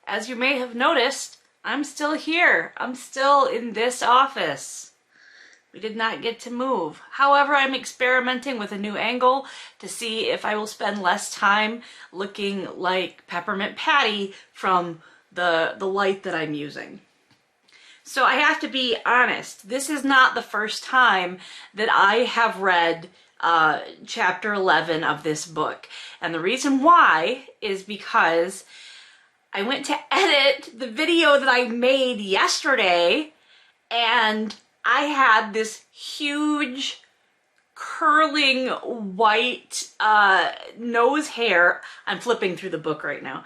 as you may have noticed, I'm still here. I'm still in this office. We did not get to move. However, I'm experimenting with a new angle to see if I will spend less time looking like Peppermint Patty from the light that I'm using. So I have to be honest, this is not the first time that I have read chapter 11 of this book. And the reason why is because I went to edit the video that I made yesterday, and I had this huge curling white nose hair. I'm flipping through the book right now.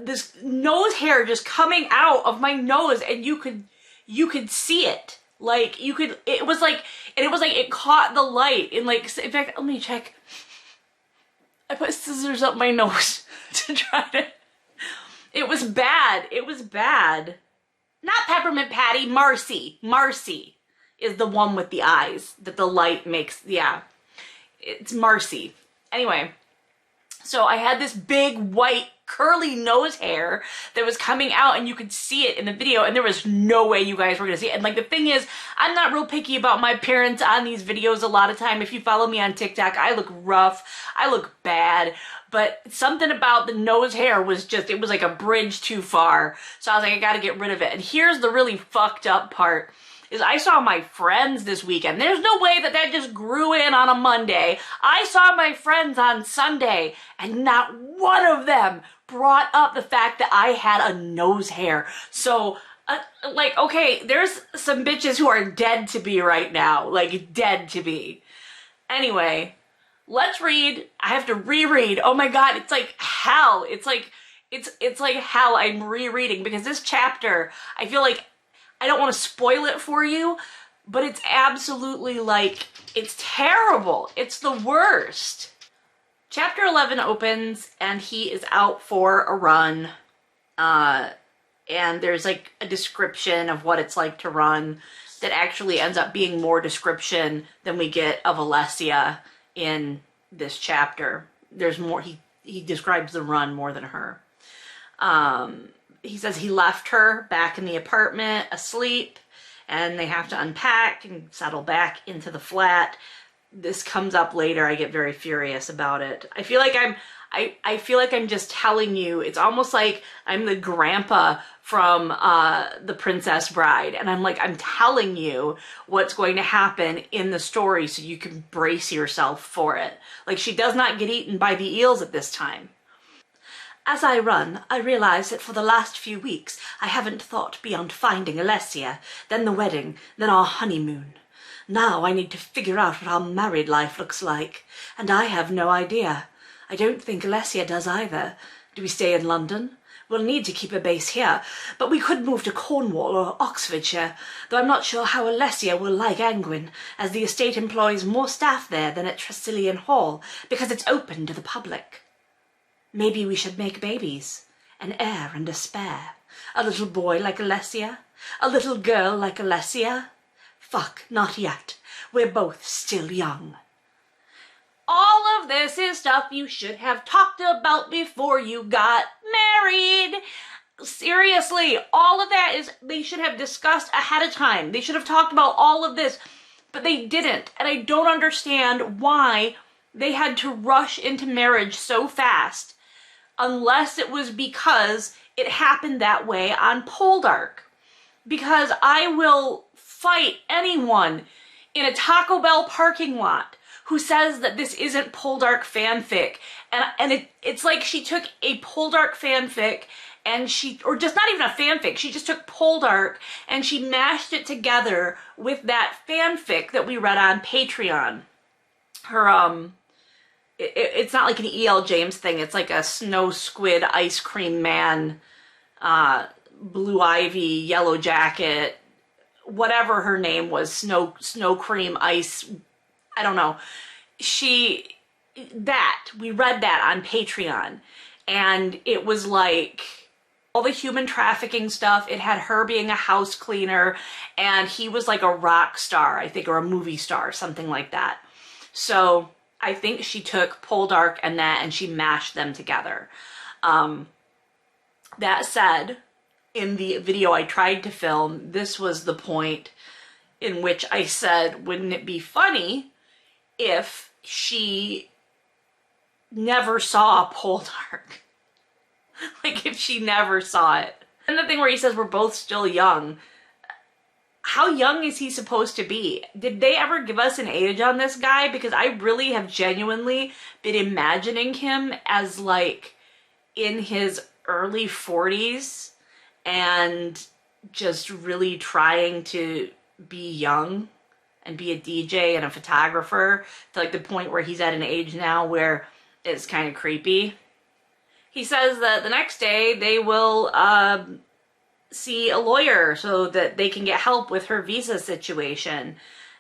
This nose hair just coming out of my nose, and you could see it. Like it was like it caught the light, and like, in fact, let me check. I put scissors up my nose to try to, it was bad. It was bad. Not Peppermint Patty, Marcy. Marcy is the one with the eyes that the light makes, yeah. It's Marcy. Anyway, so I had this big white curly nose hair that was coming out, and you could see it in the video, and there was no way you guys were gonna see it. And like, the thing is, I'm not real picky about my appearance on these videos a lot of time. If you follow me on TikTok, I look rough, I look bad, but something about the nose hair was just, it was like a bridge too far. So I was like, I gotta get rid of it. And here's the really fucked up part. Is I saw my friends this weekend. There's no way that that just grew in on a Monday. I saw my friends on Sunday, and not one of them brought up the fact that I had a nose hair. So, like, okay, there's some bitches who are dead to me right now. Like, dead to me. Anyway, let's read. I have to reread. Oh my God, it's like hell. It's like hell. I'm rereading because this chapter, I feel like, I don't want to spoil it for you, but it's absolutely like, it's terrible. It's the worst. Chapter 11 opens, and he is out for a run. And there's like a description of what it's like to run that actually ends up being more description than we get of Alessia in this chapter. There's more, he describes the run more than her. He says he left her back in the apartment asleep, and they have to unpack and settle back into the flat. This comes up later. I get very furious about it. I feel like I feel like I'm just telling you. It's almost like I'm the grandpa from The Princess Bride, and I'm telling you what's going to happen in the story so you can brace yourself for it. Like, she does not get eaten by the eels at this time. As I run, I realize that for the last few weeks, I haven't thought beyond finding Alessia, then the wedding, then our honeymoon. Now I need to figure out what our married life looks like, and I have no idea. I don't think Alessia does either. Do we stay in London? We'll need to keep a base here, but we could move to Cornwall or Oxfordshire, though I'm not sure how Alessia will like Angwin, as the estate employs more staff there than at Tressilian Hall, because it's open to the public. Maybe we should make babies, an heir and a spare. A little boy like Alessia, a little girl like Alessia. Fuck, not yet. We're both still young. All of this is stuff you should have talked about before you got married. Seriously, all of that is, they should have discussed ahead of time. They should have talked about all of this, but they didn't. And I don't understand why they had to rush into marriage so fast, unless it was because it happened that way on Poldark. Because I will fight anyone in a Taco Bell parking lot who says that this isn't Poldark fanfic. And it's like she took a Poldark fanfic and or just not even a fanfic, she just took Poldark and she mashed it together with that fanfic that we read on Patreon. Her, it's not like an E.L. James thing. It's like a snow squid, ice cream man, blue ivy, yellow jacket, whatever her name was, snow cream, ice, I don't know. We read that on Patreon, and it was like all the human trafficking stuff. It had her being a house cleaner, and he was like a rock star, I think, or a movie star, something like that. So I think she took Poldark and that, and she mashed them together. That said, in the video I tried to film, this was the point in which I said, wouldn't it be funny if she never saw a pole dark? Like, if she never saw it. And the thing where he says we're both still young. How young is he supposed to be? Did they ever give us an age on this guy? Because I really have genuinely been imagining him as like in his early 40s and just really trying to be young and be a DJ and a photographer to like the point where he's at an age now where it's kind of creepy. He says that the next day they will see a lawyer so that they can get help with her visa situation.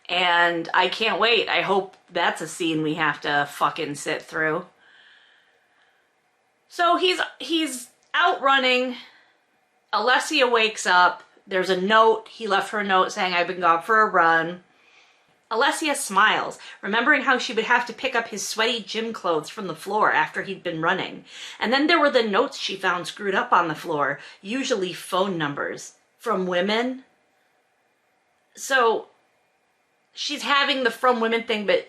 And I can't wait. I hope that's a scene we have to fucking sit through. So he's out running. Alessia wakes up. There's a note. He left her a note saying, I've been gone for a run. Alessia smiles, remembering how she would have to pick up his sweaty gym clothes from the floor after he'd been running. And then there were the notes she found screwed up on the floor, usually phone numbers from women. So she's having the from women thing, but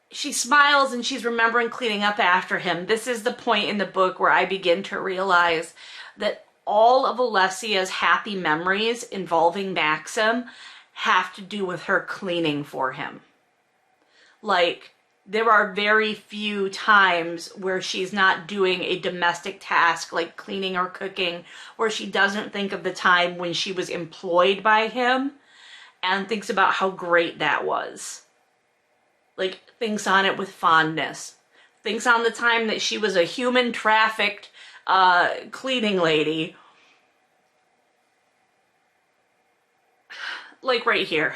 she smiles and she's remembering cleaning up after him. This is the point in the book where I begin to realize that all of Alessia's happy memories involving Maxim have to do with her cleaning for him. Like, there are very few times where she's not doing a domestic task like cleaning or cooking, where she doesn't think of the time when she was employed by him and thinks about how great that was. Like, thinks on it with fondness. Thinks on the time that she was a human trafficked cleaning lady. Like right here.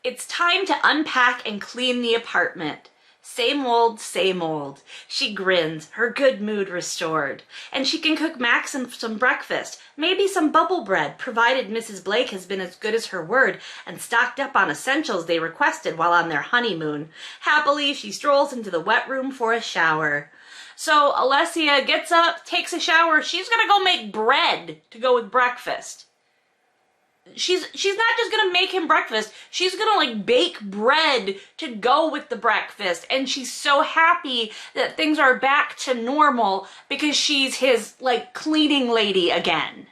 It's time to unpack and clean the apartment. Same old, same old. She grins, her good mood restored. And she can cook Maxim some breakfast, maybe some bubble bread, provided Mrs. Blake has been as good as her word and stocked up on essentials they requested while on their honeymoon. Happily, she strolls into the wet room for a shower. So Alessia gets up, takes a shower. She's gonna go make bread to go with breakfast. She's not just gonna make him breakfast, she's gonna like bake bread to go with the breakfast, and she's so happy that things are back to normal because she's his like cleaning lady again.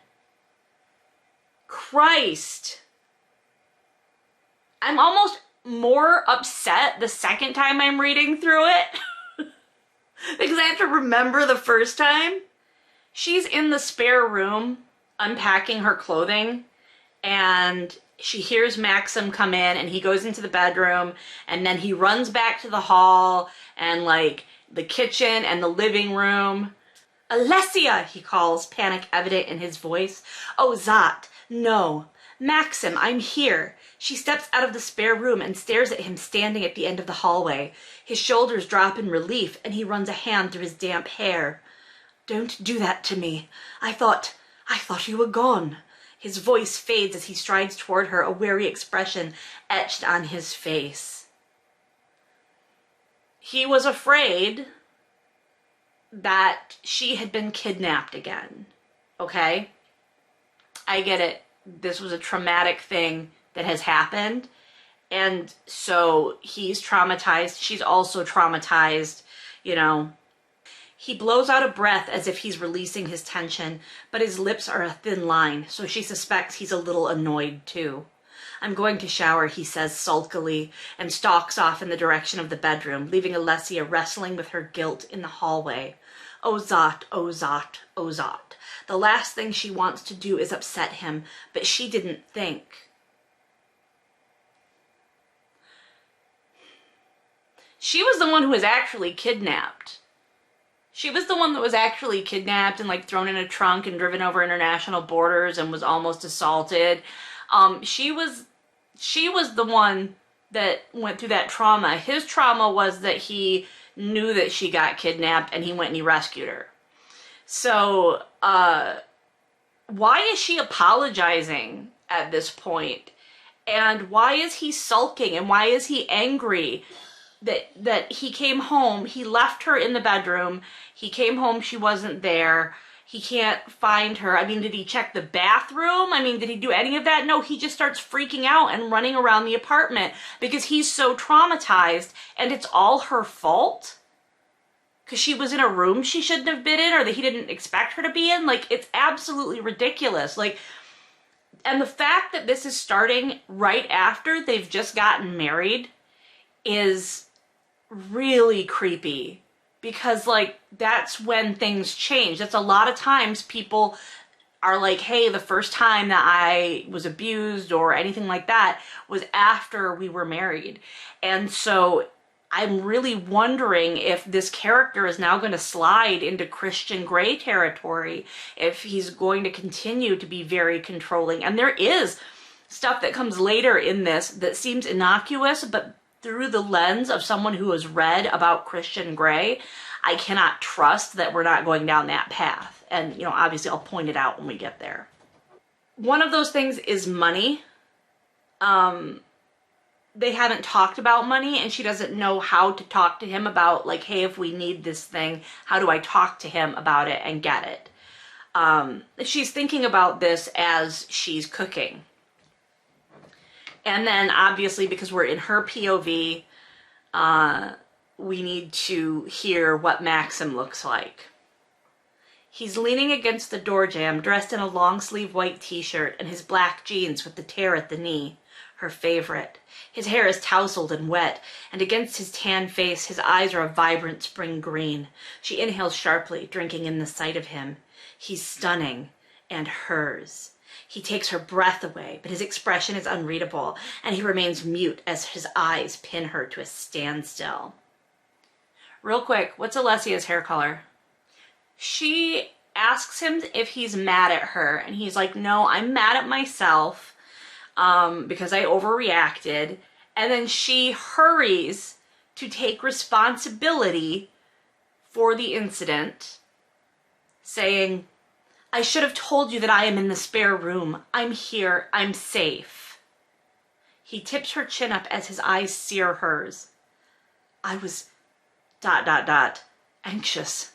Christ. I'm almost more upset the second time I'm reading through it because I have to remember the first time. She's in the spare room unpacking her clothing, and she hears Maxim come in, and he goes into the bedroom, and then he runs back to the hall and like the kitchen and the living room. Alessia, he calls, panic evident in his voice. Oh, Zot, no. Maxim, I'm here. She steps out of the spare room and stares at him standing at the end of the hallway. His shoulders drop in relief, and he runs a hand through his damp hair. Don't do that to me. I thought you were gone. His voice fades as he strides toward her, a wary expression etched on his face. He was afraid that she had been kidnapped again, okay? I get it. This was a traumatic thing that has happened, and so he's traumatized. She's also traumatized, you know. He blows out a breath as if he's releasing his tension, but his lips are a thin line, so she suspects he's a little annoyed too. I'm going to shower, he says sulkily, and stalks off in the direction of the bedroom, leaving Alessia wrestling with her guilt in the hallway. Oh Zot, oh Zot, oh Zot. The last thing she wants to do is upset him, but she didn't think. She was the one who was actually kidnapped. She was the one that was actually kidnapped and like thrown in a trunk and driven over international borders and was almost assaulted. She was the one that went through that trauma. His trauma was that he knew that she got kidnapped and he went and he rescued her. So, why is she apologizing at this point? And why is he sulking? And why is he angry? that he came home, he left her in the bedroom, he came home, she wasn't there, he can't find her. I mean, did he check the bathroom? I mean, did he do any of that? No, he just starts freaking out and running around the apartment because he's so traumatized, and it's all her fault because she was in a room she shouldn't have been in, or that he didn't expect her to be in. Like, it's absolutely ridiculous. Like, and the fact that this is starting right after they've just gotten married is really creepy, because like that's when things change. That's a lot of times people are like, hey, the first time that I was abused or anything like that was after we were married. And so I'm really wondering if this character is now going to slide into Christian Grey territory, if he's going to continue to be very controlling. And there is stuff that comes later in this that seems innocuous, but through the lens of someone who has read about Christian Grey, I cannot trust that we're not going down that path. And, you know, obviously I'll point it out when we get there. One of those things is money. They haven't talked about money, and she doesn't know how to talk to him about, like, hey, if we need this thing, how do I talk to him about it and get it? She's thinking about this as she's cooking. And then obviously, because we're in her POV, we need to hear what Maxim looks like. He's leaning against the door jamb, dressed in a long-sleeve white t-shirt and his black jeans with the tear at the knee, her favorite. His hair is tousled and wet, and against his tan face, his eyes are a vibrant spring green. She inhales sharply, drinking in the sight of him. He's stunning, and hers. He takes her breath away, but his expression is unreadable, and he remains mute as his eyes pin her to a standstill. Real quick, what's Alessia's hair color? She asks him if he's mad at her, and he's like, no, I'm mad at myself because I overreacted. And then she hurries to take responsibility for the incident, saying, I should have told you that I am in the spare room. I'm here. I'm safe. He tips her chin up as his eyes sear hers. I was ... anxious.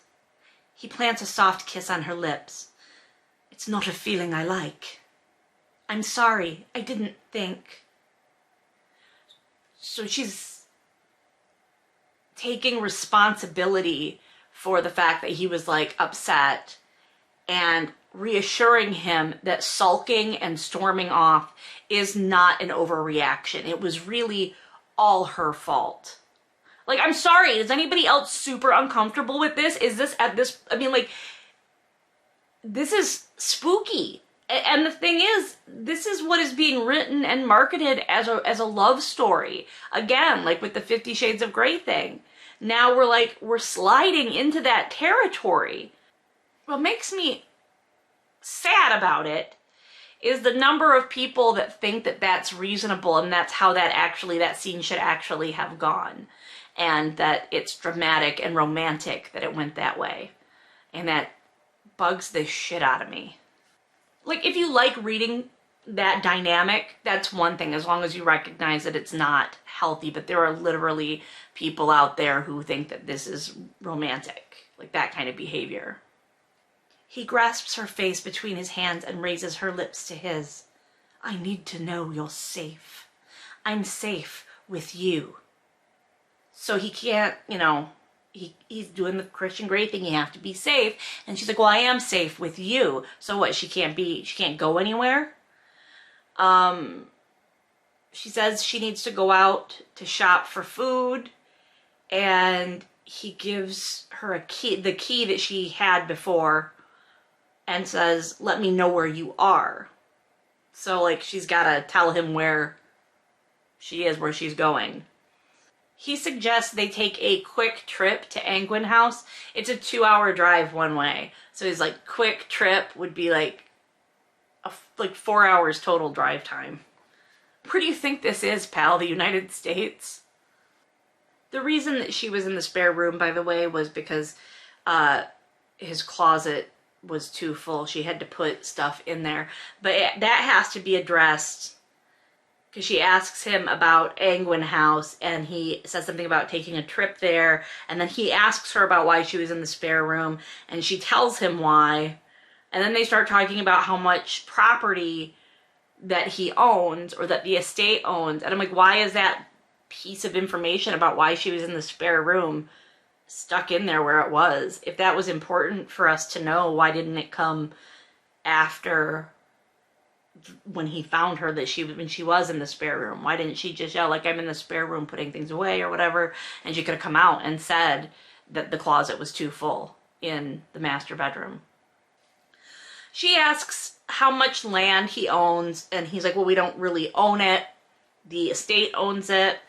He plants a soft kiss on her lips. It's not a feeling I like. I'm sorry. I didn't think. So she's taking responsibility for the fact that he was like upset, and reassuring him that sulking and storming off is not an overreaction. It was really all her fault. Like, I'm sorry, is anybody else super uncomfortable with this? Is this at this, I mean, like, this is spooky. And the thing is, this is what is being written and marketed as a love story. Again, like with the 50 Shades of Grey thing. Now we're sliding into that territory. What makes me sad about it is the number of people that think that that's reasonable and that's how that scene should actually have gone. And that it's dramatic and romantic that it went that way. And that bugs the shit out of me. Like, if you like reading that dynamic, that's one thing, as long as you recognize that it's not healthy. But there are literally people out there who think that this is romantic, like that kind of behavior. He grasps her face between his hands and raises her lips to his. I need to know you're safe. I'm safe with you. So he can't, you know, he's doing the Christian Grey thing. You have to be safe. And she's like, well, I am safe with you. So what? She can't go anywhere. She says she needs to go out to shop for food. And he gives her the key that she had before, and says, let me know where you are. So, like, she's got to tell him where she is, where she's going. He suggests they take a quick trip to Angwin House. It's a 2-hour drive one way. So he's like, quick trip would be like 4 hours total drive time. Where do you think this is, pal? The United States? The reason that she was in the spare room, by the way, was because his closet was too full. She had to put stuff in there. But that has to be addressed because she asks him about Angwin House, and he says something about taking a trip there, and then he asks her about why she was in the spare room, and she tells him why, and then they start talking about how much property that he owns, or that the estate owns, and I'm like, why is that piece of information about why she was in the spare room stuck in there where it was? If that was important for us to know, why didn't it come after when he found her, that when she was in the spare room? Why didn't she just yell like, I'm in the spare room putting things away or whatever, and she could have come out and said that the closet was too full in the master bedroom. She asks how much land he owns, and he's like, well, we don't really own it, the estate owns it,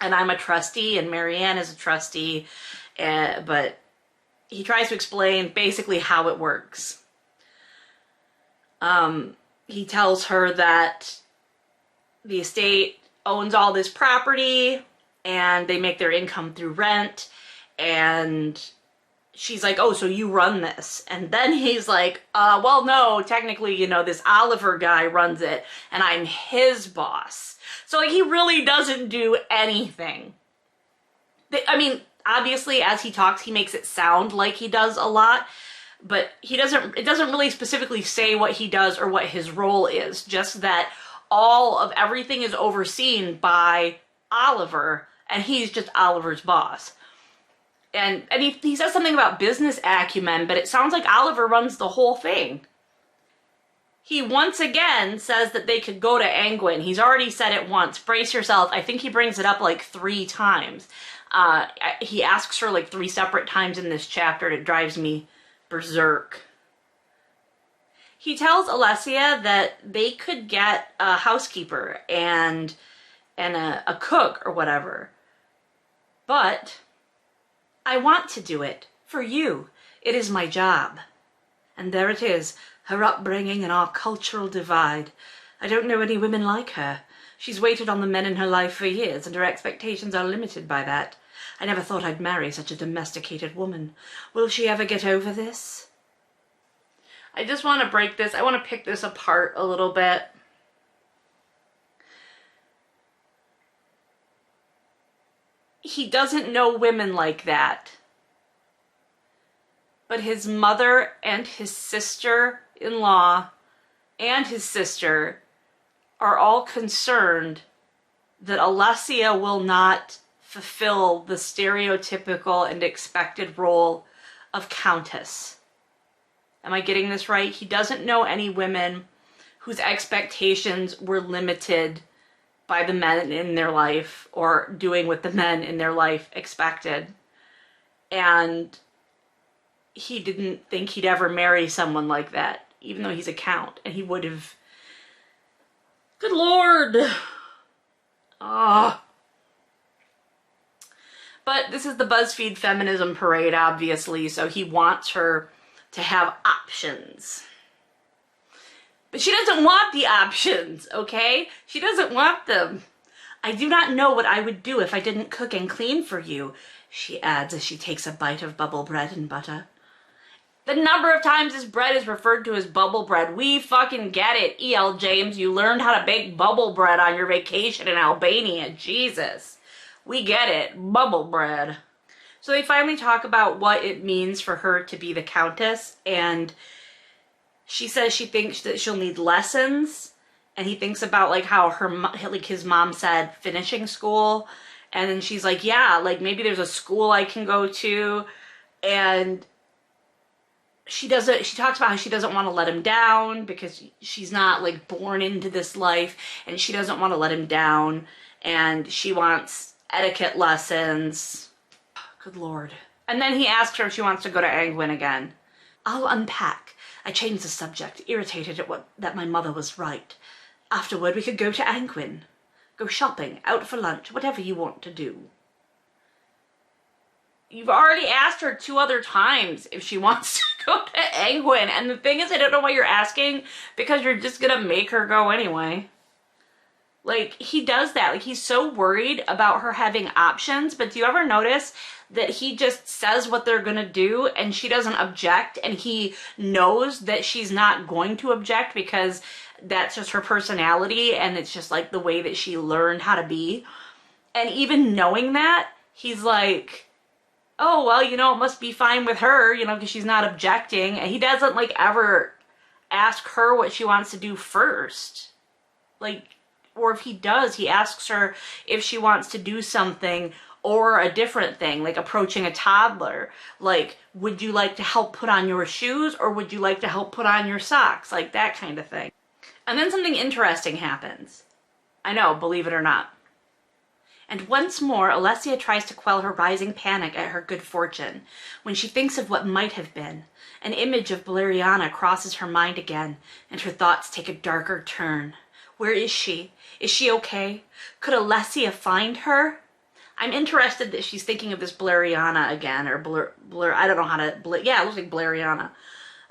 and I'm a trustee and Marianne is a trustee, but he tries to explain basically how it works. He tells her that the estate owns all this property and they make their income through rent, and she's like, oh, so you run this? And then he's like, well, no, technically, you know, this Oliver guy runs it and I'm his boss. So like, he really doesn't do anything. I mean, obviously, as he talks, he makes it sound like he does a lot, but it doesn't really specifically say what he does or what his role is, just that all of everything is overseen by Oliver, and he's just Oliver's boss. And he says something about business acumen, but it sounds like Oliver runs the whole thing. He once again says that they could go to Angwin. He's already said it once. Brace yourself. I think he brings it up like 3 times. He asks her like 3 separate times in this chapter, and it drives me berserk. He tells Alessia that they could get a housekeeper and a cook or whatever. But I want to do it for you. It is my job. And there it is, her upbringing and our cultural divide. I don't know any women like her. She's waited on the men in her life for years, and her expectations are limited by that. I never thought I'd marry such a domesticated woman. Will she ever get over this? I just want to break this. I want to pick this apart a little bit. He doesn't know women like that. But his mother and his sister-in-law and his sister are all concerned that Alessia will not fulfill the stereotypical and expected role of countess. Am I getting this right? He doesn't know any women whose expectations were limited by the men in their life, or doing what the men in their life expected. And he didn't think he'd ever marry someone like that, even though he's a count, and he would have. Good Lord! Ah. But this is the BuzzFeed feminism parade, obviously, so he wants her to have options. But she doesn't want the options, okay? She doesn't want them. I do not know what I would do if I didn't cook and clean for you, she adds as she takes a bite of bubble bread and butter. The number of times this bread is referred to as bubble bread. We fucking get it, E.L. James. You learned how to bake bubble bread on your vacation in Albania. Jesus. We get it. Bubble bread. So they finally talk about what it means for her to be the countess, and she says she thinks that she'll need lessons, and he thinks about like how his mom said finishing school, and then she's like, yeah, like maybe there's a school I can go to, and she talks about how she doesn't want to let him down because she's not like born into this life, and she doesn't want to let him down, and she wants etiquette lessons. Good Lord. And then he asks her if she wants to go to Angwin again. I'll unpack. I changed the subject, irritated at that my mother was right. Afterward, we could go to Angwin. Go shopping, out for lunch, whatever you want to do. You've already asked her 2 other times if she wants to go to Angwin. And the thing is, I don't know why you're asking, because you're just gonna make her go anyway. Like, he does that. Like, he's so worried about her having options. But do you ever notice that he just says what they're gonna do and she doesn't object, and he knows that she's not going to object because that's just her personality and it's just like the way that she learned how to be. And even knowing that, he's like, oh, well, you know, it must be fine with her, you know, because she's not objecting. And he doesn't like ever ask her what she wants to do first. Like, or if he does, he asks her if she wants to do something or a different thing, like approaching a toddler. Like, would you like to help put on your shoes, or would you like to help put on your socks? Like that kind of thing. And then something interesting happens. I know, believe it or not. And once more, Alessia tries to quell her rising panic at her good fortune. When she thinks of what might have been, an image of Valeriana crosses her mind again, and her thoughts take a darker turn. Where is she? Is she okay? Could Alessia find her? I'm interested that she's thinking of this Valeriana again, or Blur, I don't know how to, yeah, it looks like Valeriana.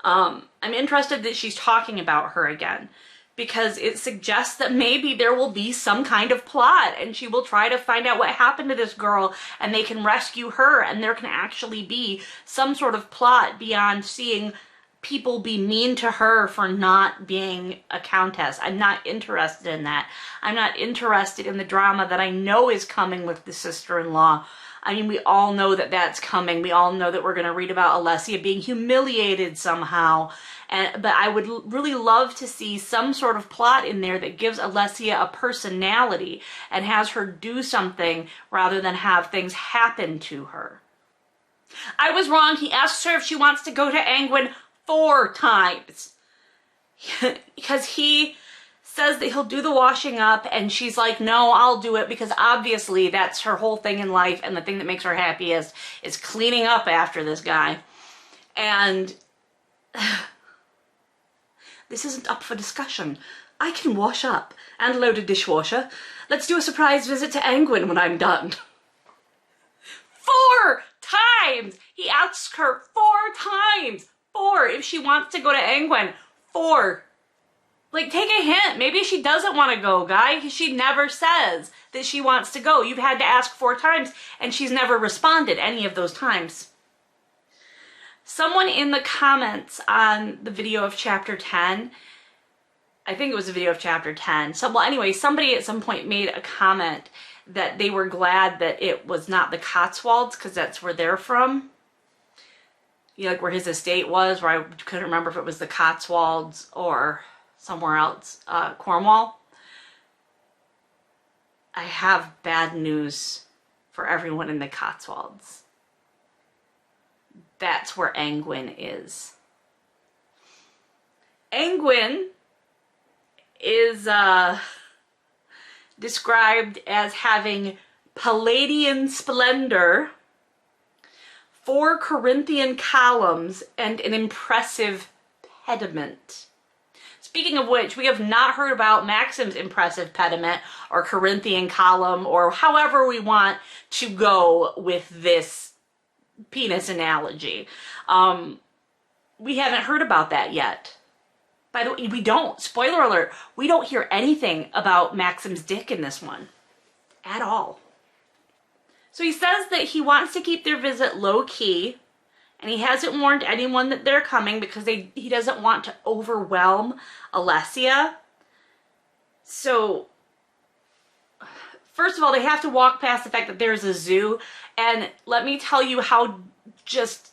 I'm interested that she's talking about her again, because it suggests that maybe there will be some kind of plot and she will try to find out what happened to this girl and they can rescue her, and there can actually be some sort of plot beyond seeing people be mean to her for not being a countess. I'm not interested in that. I'm not interested in the drama that I know is coming with the sister-in-law. I mean, we all know that that's coming. We all know that we're going to read about Alessia being humiliated somehow. But I would really love to see some sort of plot in there that gives Alessia a personality and has her do something rather than have things happen to her. I was wrong. He asks her if she wants to go to Angwin 4 times. Because he says that he'll do the washing up, and she's like, no, I'll do it, because obviously that's her whole thing in life, and the thing that makes her happiest is cleaning up after this guy. And this isn't up for discussion. I can wash up and load a dishwasher. Let's do a surprise visit to Angwin when I'm done. 4 times! He asks her 4 times. 4 if she wants to go to Angwin. 4. Like, take a hint. Maybe she doesn't want to go, guy, because she never says that she wants to go. You've had to ask 4 times, and she's never responded any of those times. Someone in the comments on the video of chapter 10, I think it was a video of chapter 10. So, well, anyway, somebody at some point made a comment that they were glad that it was not the Cotswolds, because that's where they're from. You know, like where his estate was, where I couldn't remember if it was the Cotswolds or somewhere else, Cornwall. I have bad news for everyone in the Cotswolds. That's where Angwin is. Angwin is described as having Palladian splendor, 4 Corinthian columns, and an impressive pediment. Speaking of which, we have not heard about Maxim's impressive pediment or Corinthian column, or however we want to go with this penis analogy. We haven't heard about that yet. By the way, we don't. Spoiler alert. We don't hear anything about Maxim's dick in this one. At all. So he says that he wants to keep their visit low-key, and he hasn't warned anyone that they're coming because he doesn't want to overwhelm Alessia. So, first of all, they have to walk past the fact that there's a zoo, and let me tell you how just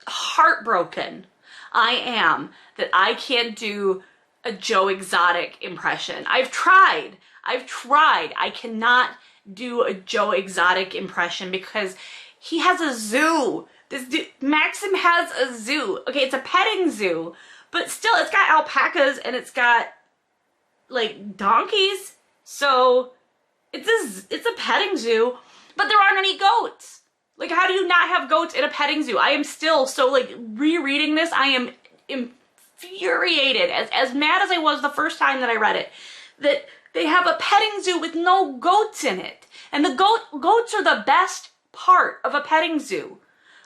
heartbroken I am that I can't do a Joe Exotic impression. I've tried. I cannot do a Joe Exotic impression because he has a zoo. This dude, Maxim has a zoo. Okay, it's a petting zoo, but still it's got alpacas and it's got like donkeys. So it's a petting zoo, but there aren't any goats. Like, how do you not have goats in a petting zoo? I am still so, like, rereading this, I am infuriated, as mad as I was the first time that I read it, that they have a petting zoo with no goats in it. And the goats are the best part of a petting zoo.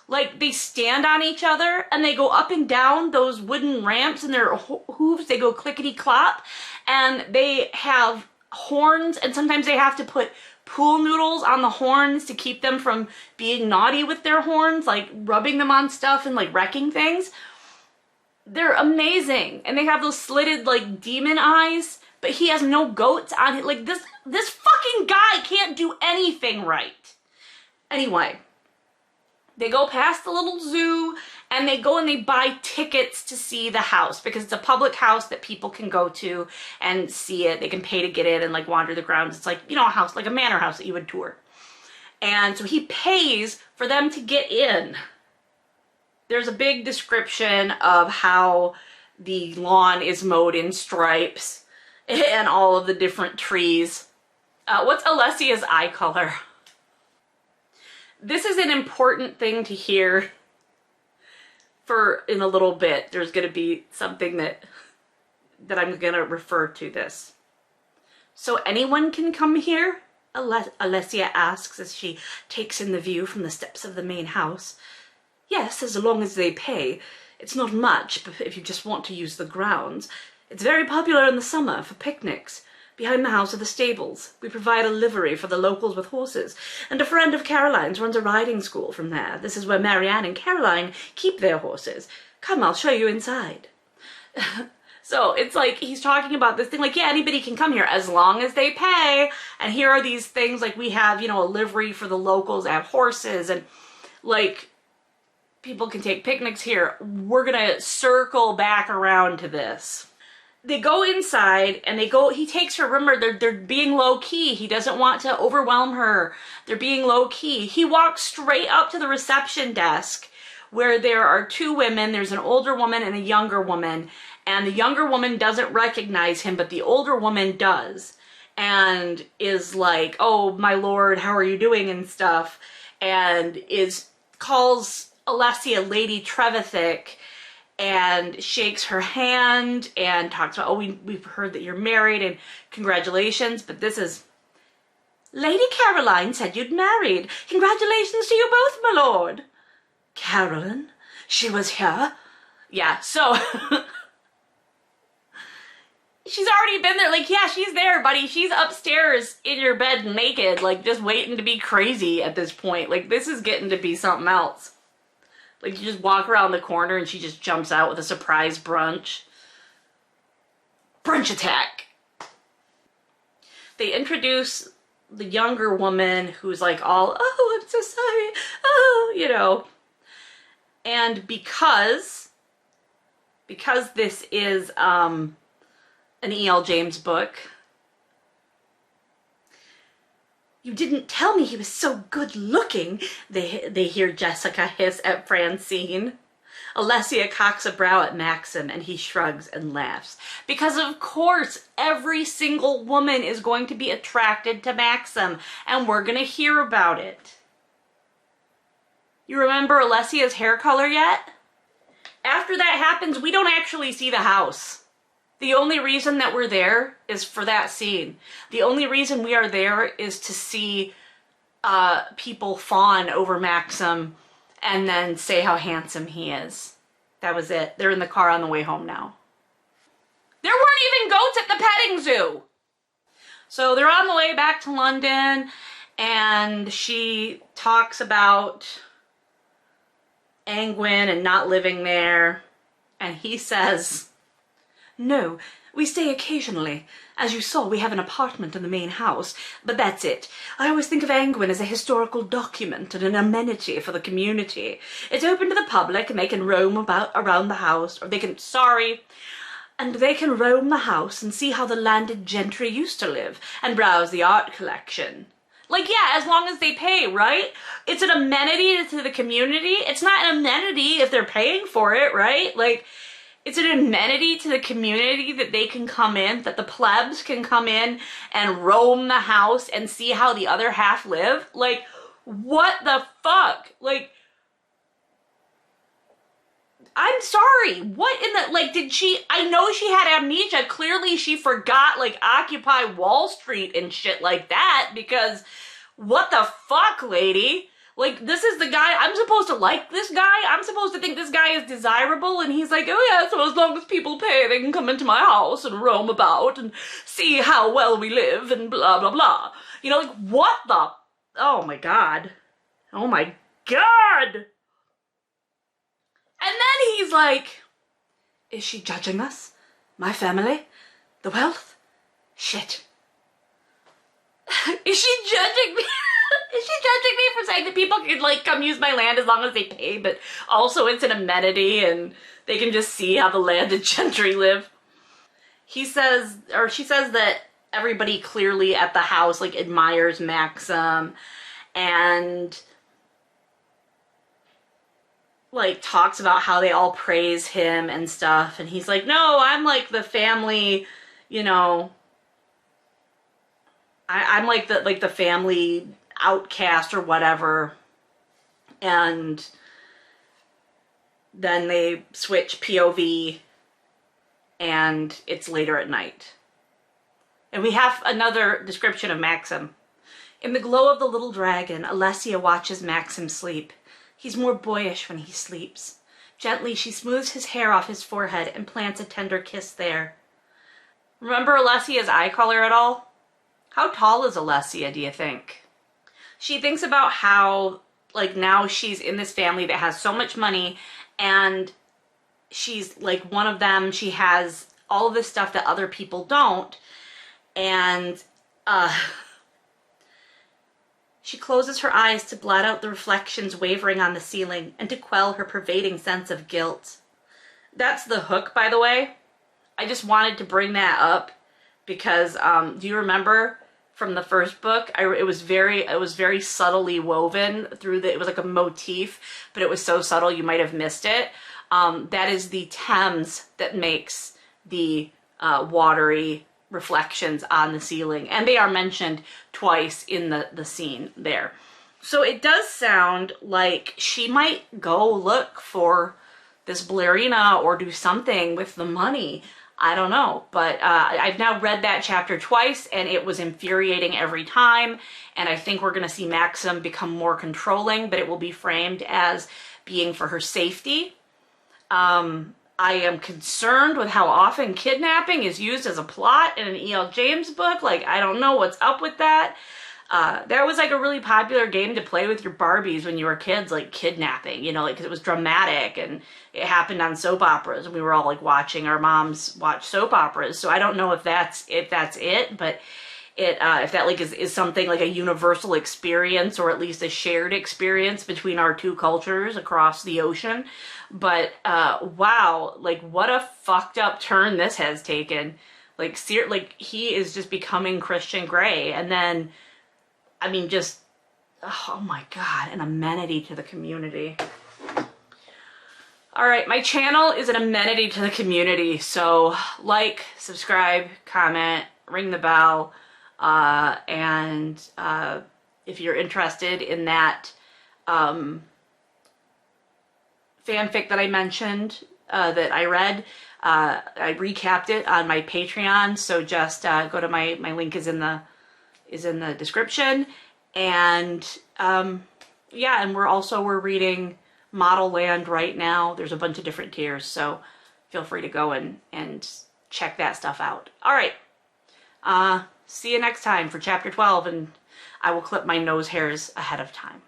Like, they stand on each other and they go up and down those wooden ramps and their hooves, they go clickety-clop, and they have horns, and sometimes they have to put pool noodles on the horns to keep them from being naughty with their horns, like rubbing them on stuff and like wrecking things. They're amazing. And they have those slitted like demon eyes, but he has no goats on it. Like this fucking guy can't do anything right. Anyway, they go past the little zoo and they go and they buy tickets to see the house because it's a public house that people can go to and see it. They can pay to get in and like wander the grounds. It's like, you know, a house, like a manor house that you would tour. And so he pays for them to get in. There's a big description of how the lawn is mowed in stripes and all of the different trees. What's Alessia's eye color? This is an important thing to hear for in a little bit. There's going to be something that I'm going to refer to this. So anyone can come here? Alessia asks as she takes in the view from the steps of the main house. Yes, as long as they pay. It's not much, but if you just want to use the grounds. It's very popular in the summer for picnics. Behind the house are the stables. We provide a livery for the locals with horses, and a friend of Caroline's runs a riding school from there. This is where Marianne and Caroline keep their horses. Come, I'll show you inside. So it's like he's talking about this thing like, yeah, anybody can come here as long as they pay. And here are these things like we have, you know, a livery for the locals, have horses, and like people can take picnics here. We're gonna circle back around to this. They go inside and he takes her, remember, they're being low key. He doesn't want to overwhelm her. They're being low key. He walks straight up to the reception desk where there are two women. There's an older woman and a younger woman. And the younger woman doesn't recognize him, but the older woman does. And is like, oh, my lord, how are you doing and stuff. And calls Alessia Lady Trevithick and shakes her hand and talks about, oh, we've heard that you're married and congratulations, but this is, Lady Caroline said you'd married. Congratulations to you both, my lord. Carolyn? She was here? Yeah, so she's already been there. Like, yeah, she's there, buddy. She's upstairs in your bed naked, like just waiting to be crazy at this point. Like, this is getting to be something else. Like, you just walk around the corner and she just jumps out with a surprise brunch. Brunch attack! They introduce the younger woman who's like all, oh, I'm so sorry, oh, you know. And because this is an E.L. James book, you didn't tell me he was so good looking, they hear Jessica hiss at Francine. Alessia cocks a brow at Maxim and he shrugs and laughs. Because of course, every single woman is going to be attracted to Maxim and we're gonna hear about it. You remember Alessia's hair color yet? After that happens, we don't actually see the house. The only reason that we're there is for that scene. The only reason we are there is to see people fawn over Maxim and then say how handsome he is. That was it. They're in the car on the way home now. There weren't even goats at the petting zoo! So they're on the way back to London and she talks about Angwin and not living there. And he says, no, we stay occasionally. As you saw, we have an apartment in the main house, but that's it. I always think of Angwin as a historical document and an amenity for the community. It's open to the public and they can roam around the house, or they can roam the house and see how the landed gentry used to live and browse the art collection. Like, yeah, as long as they pay, right? It's an amenity to the community. It's not an amenity if they're paying for it, right? Like, it's an amenity to the community that they can come in, that the plebs can come in and roam the house and see how the other half live. Like, what the fuck? Like, I'm sorry, what in the, like, I know she had amnesia, clearly she forgot, like, Occupy Wall Street and shit like that, because what the fuck, lady? Like, this is the guy, I'm supposed to like this guy? I'm supposed to think this guy is desirable, and he's like, oh yeah, so as long as people pay, they can come into my house and roam about and see how well we live and blah, blah, blah. You know, like, what the? Oh my god. Oh my god! And then he's like, is she judging us? My family? The wealth? Shit. Is she judging me? Is she judging me for saying that people can, like, come use my land as long as they pay, but also it's an amenity and they can just see how the landed gentry live? He says, or she says, that everybody clearly at the house, like, admires Maxim and, like, talks about how they all praise him and stuff. And he's like, no, I'm like the family, you know, I'm like the family outcast or whatever. And then they switch POV and it's later at night. And we have another description of Maxim. In the glow of the little dragon, Alessia watches Maxim sleep. He's more boyish when he sleeps. Gently, she smooths his hair off his forehead and plants a tender kiss there. Remember Alessia's eye color at all? How tall is Alessia, do you think? She thinks about how, like, now she's in this family that has so much money, and she's, like, one of them. She has all of this stuff that other people don't, and, she closes her eyes to blot out the reflections wavering on the ceiling and to quell her pervading sense of guilt. That's the hook, by the way. I just wanted to bring that up because, do you remember from the first book? It was very subtly woven through it was like a motif, but it was so subtle you might have missed it. That is the Thames that makes the watery reflections on the ceiling, and they are mentioned twice in the scene there. So it does sound like she might go look for this ballerina or do something with the money. I don't know, but I've now read that chapter twice and it was infuriating every time, and I think we're going to see Maxim become more controlling, but it will be framed as being for her safety. I am concerned with how often kidnapping is used as a plot in an E.L. James book. Like, I don't know what's up with that. That was like a really popular game to play with your Barbies when you were kids, like kidnapping, you know, like, because it was dramatic and it happened on soap operas and we were all like watching our moms watch soap operas. So I don't know if that's it, but if that like is something like a universal experience, or at least a shared experience between our two cultures across the ocean. But wow, like, what a fucked up turn this has taken. Like, he is just becoming Christian Grey, and then, I mean, just, oh my god, an amenity to the community. All right, my channel is an amenity to the community, so like, subscribe, comment, ring the bell, and if you're interested in that fanfic that I mentioned, that I read, I recapped it on my Patreon, so just go to my link is in the description. And yeah, and we're reading Model Land right now. There's a bunch of different tiers, so feel free to go and check that stuff out. All right, see you next time for chapter 12, and I will clip my nose hairs ahead of time.